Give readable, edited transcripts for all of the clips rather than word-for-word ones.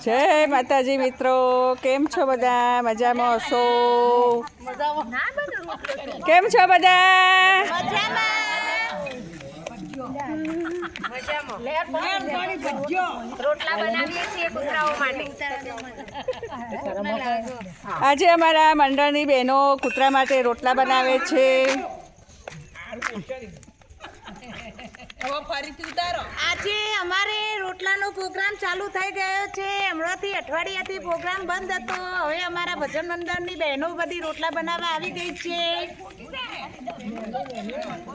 જય માતાજી મિત્રો, કેમ છો બધા? મજામાં હશો? કેમ છો બધા? આજે અમારા મંડળની બહેનો કૂતરા માટે રોટલા બનાવે છે. આજે અમારે રોટલાનો પ્રોગ્રામ ચાલુ થઈ ગયો છે. હમણાંથી અઠવાડિયાથી પ્રોગ્રામ બંધ હતો. હવે અમારા ભજન મંડળની બહેનો બધી રોટલા બનાવવા આવી ગઈ છે.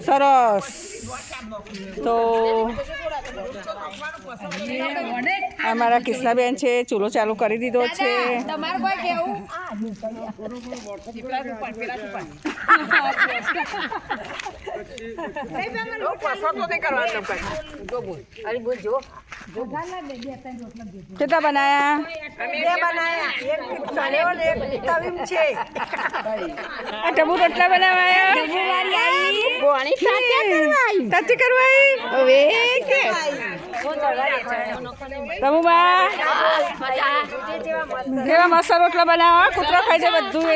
સરસ. તો અમારા કિસ્સાબેન છે, ચૂલો ચાલુ કરી દીધો છે. કેટલા બનાયા? ડબુ રોટલા બનાવાયા. તાતી કરવાઈ હવે તમુબા કેવા મસ્ત રોટલા બનાવવા. કૂતરો ખાઈ જાય બધું.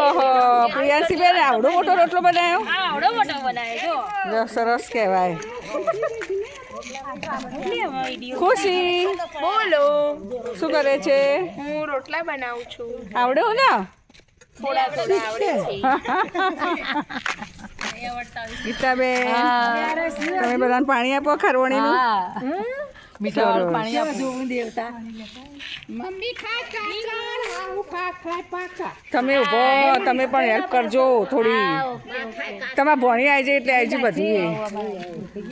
ઓહો, પ્રિયાંશી બેન આવડો મોટો રોટલો બનાવ્યો. સરસ કહેવાય. ખુશી બોલો. શું કરે છે? હું રોટલા બનાવું છું. આવડે ને? થોડા થોડા આવડે છે. ગીતાબેન, તમે બધાને પાણી આપો ખારવણીનું. તમે ઉભો, તમે પણ હેલ્પ કરજો થોડી. તમારા ભણી આવી જાય એટલે આવી જાય બધી.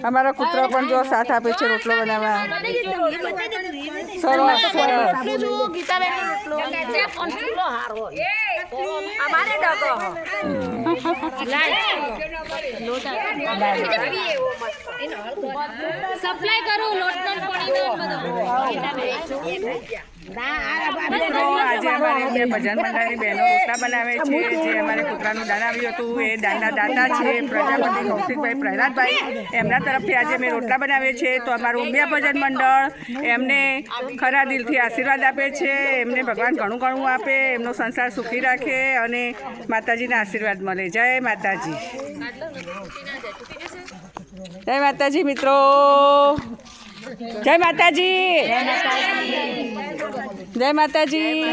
અમારા કૂતરો પણ જો સાથ આપે છે રોટલો બનાવવા. સરસ સપ્લાય કરું લોટનો આજે અમારે બે ભજન મંડળની બહેનો રોટલા બનાવે છે. જે અમારે કૂતરાનું દાન આવ્યું હતું એ દાનના દાતા છે પ્રજાપતિ કૌશિકભાઈ પ્રહલાદભાઈ. એમના તરફથી આજે અમે રોટલા બનાવીએ છીએ. તો અમારું ઉમિયા ભજન મંડળ એમને ખરા દિલથી આશીર્વાદ આપે છે. એમને ભગવાન ઘણું ઘણું આપે, એમનો સંસાર સુખી રાખે અને માતાજીના આશીર્વાદ મળે. જય માતાજી. જય માતાજી મિત્રો. જય માતાજી. જય માતાજી.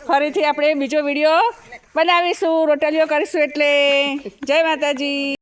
ફરીથી આપણે બીજો વિડીયો બનાવીશું, રોટલીઓ કરીશું એટલે. જય માતાજી.